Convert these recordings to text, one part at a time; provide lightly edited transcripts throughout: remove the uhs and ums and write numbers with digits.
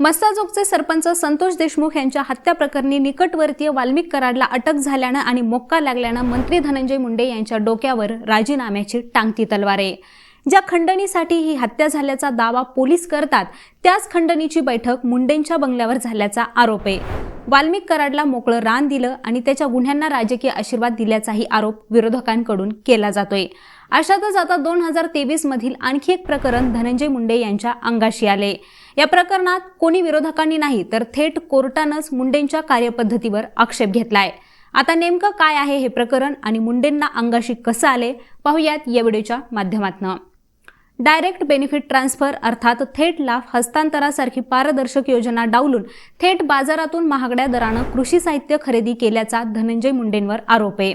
मस्साजोगचे सरपंच संतोष देशमुख यांच्या हत्या प्रकरणी निकटवर्तीय वाल्मिक कराडला अटक झाल्यानं आणि मोक्का लागल्यानं मंत्री धनंजय मुंडे यांच्या डोक्यावर राजीनाम्याची टांगती तलवार आहे। ज्या खंडणीसाठी ही हत्या झाल्याचा दावा पोलीस करतात त्याच खंडणीची बैठक मुंडेंच्या बंगल्यावर झाल्याचा आरोप आहे। वाल्मिक कराडला मोकळं रान दिलं आणि त्याच्या गुन्ह्यांना राजकीय आशीर्वाद दिल्याचाही आरोप विरोधकांकडून केला जातोय। अशातच आता 2023 मधील आणखी एक प्रकरण धनंजय मुंडे यांच्या अंगाशी आले। या प्रकरणात कोणी विरोधकांनी नाही तर थेट कोर्टानंच मुंडेंच्या कार्यपद्धतीवर आक्षेप घेतलाय। आता नेमकं काय आहे हे प्रकरण आणि मुंडेंना अंगाशी कसं आले पाहूयात या व्हिडिओच्या माध्यमातून। डायरेक्ट बेनिफिट ट्रान्सफर अर्थात थेट लाभ हस्तांतरासारखी पारदर्शक योजना डावलून थेट बाजारातून महागड्या दरानं कृषी साहित्य खरेदी केल्याचा धनंजय मुंडेंवर आरोप आहे।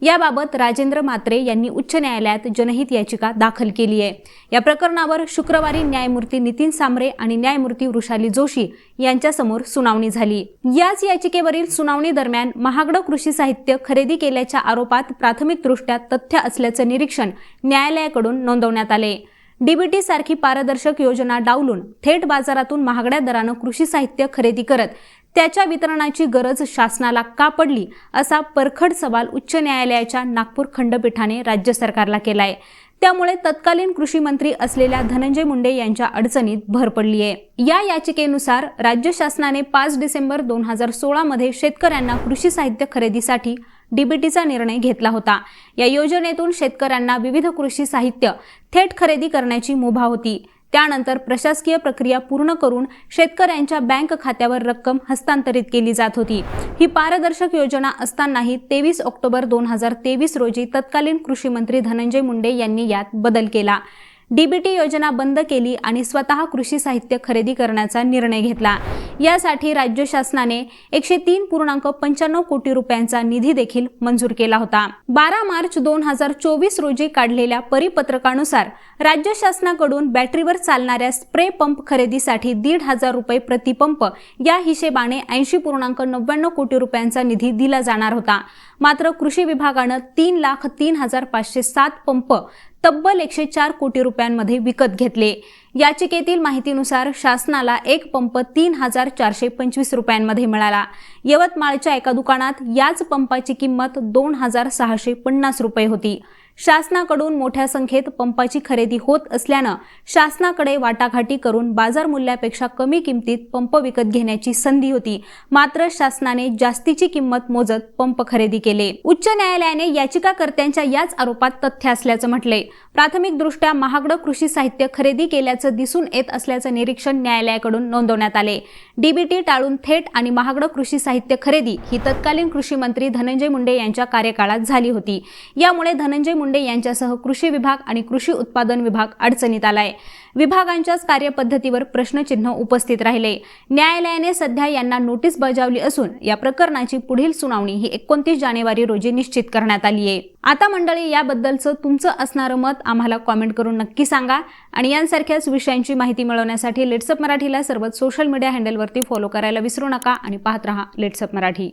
याबाबत राजेंद्र म्हात्रे यांनी उच्च न्यायालयात जनहित याचिका दाखल केली आहे। या प्रकरणावर शुक्रवारी न्यायमूर्ती नितीन सांबरे आणि न्यायमूर्ती वृषाली जोशी यांच्यासमोर सुनावणी झाली। याच याचिकेवरील सुनावणी दरम्यान महागडं कृषी साहित्य खरेदी केल्याच्या आरोपात प्राथमिकदृष्ट्या तथ्य असल्याचं निरीक्षण न्यायालयाकडून नोंदवण्यात आले। डीबीटी सारखी पारदर्शक योजना डावलून थेट बाजारातून महागड्या दरानं कृषी साहित्य खरेदी करत त्याच्या वितरणाची गरज शासनाला का पडली असा परखड सवाल उच्च न्यायालयाच्या नागपूर खंडपीठाने राज्य सरकारला केलाय। त्यामुळे तत्कालीन कृषी मंत्री असलेल्या धनंजय मुंडे यांच्या अडचणीत भर पडली आहे। या याचिकेनुसार राज्य शासनाने 5 डिसेंबर 2016 मध्ये शेतकऱ्यांना कृषी साहित्य खरेदीसाठी डीबीटीचा निर्णय घेतला होता। या योजनेतून शेतकऱ्यांना विविध कृषी साहित्य थेट खरेदी करण्याची मुभा होती। त्यानंतर प्रशासकीय प्रक्रिया पूर्ण करून शेतकऱ्यांच्या बँक खात्यावर रक्कम हस्तांतरित केली जात होती। ही पारदर्शक योजना असतानाही 23 ऑक्टोबर 2023 रोजी तत्कालीन कृषी मंत्री धनंजय मुंडे यांनी यात बदल केला। डीबीटी योजना बंद केली आणि स्वतः कृषी साहित्य खरेदी करण्याचा निर्णय घेतला। यासाठी राज्य शासनाने 103.95 कोटी रुपयांचा निधी देखील मंजूर केला होता। 12 मार्च 2024 रोजी काढलेल्या परिपत्रकानुसार राज्य शासनाकडून बॅटरीवर चालणाऱ्या स्प्रे पंप खरेदीसाठी 1,500 रुपये प्रतिपंप या हिशेबाने 80.99 कोटी रुपयांचा निधी दिला जाणार होता। मात्र कृषी विभागानं 3,03,507 पंप तब्बल 104 कोटी रुपयांमध्ये विकत घेतले। याचिकेतील माहितीनुसार शासनाला एक पंप 3,425 रुपयांमध्ये मिळाला। यवतमाळच्या एका दुकानात याच पंपाची किंमत 2,650 रुपये होती। शासनाकडून मोठ्या संख्येत पंपाची खरेदी होत असल्यानं शासनाकडे वाटाघाटी करून बाजार मूल्यापेक्षा कमी किमतीत पंप विकत घेण्याची संधी होती। मात्र शासनाने जास्तीची किंमत मोजत पंप खरेदी केले। उच्च न्यायालयाने याचिकाकर्त्यांच्या याच आरोपात तथ्य असल्याचं म्हटले। प्राथमिकदृष्ट्या महागडं कृषी साहित्य खरेदी केल्याचं दिसून येत असल्याचं निरीक्षण न्यायालयाकडून नोंदवण्यात आले। डीबीटी टाळून थेट आणि महागडं कृषी साहित्य खरेदी ही तत्कालीन कृषी मंत्री धनंजय मुंडे यांच्या कार्यकाळात झाली होती। यामुळे धनंजय मुंडे यांच्यासह कृषी विभाग आणि कृषी उत्पादन विभाग अडचणीत आलाय। विभागांच्याच कार्यपद्धतीवर प्रश्नचिन्ह उपस्थित राहिले। न्यायालयाने सध्या यांना नोटीस बजावली असून या प्रकरणाची पुढील सुनावणी ही 29 जानेवारी रोजी निश्चित करण्यात आली आहे। आता मंडळी, याबद्दलचं तुमचं असणारं मत आम्हाला कॉमेंट करून नक्की सांगा आणि यांसारख्याच विषयांची माहिती मिळवण्यासाठी लेट्सअप मराठीला सर्वच सोशल मीडिया हँडलवरती फॉलो करायला विसरू नका आणि पाहत रहा लेट्सअप मराठी।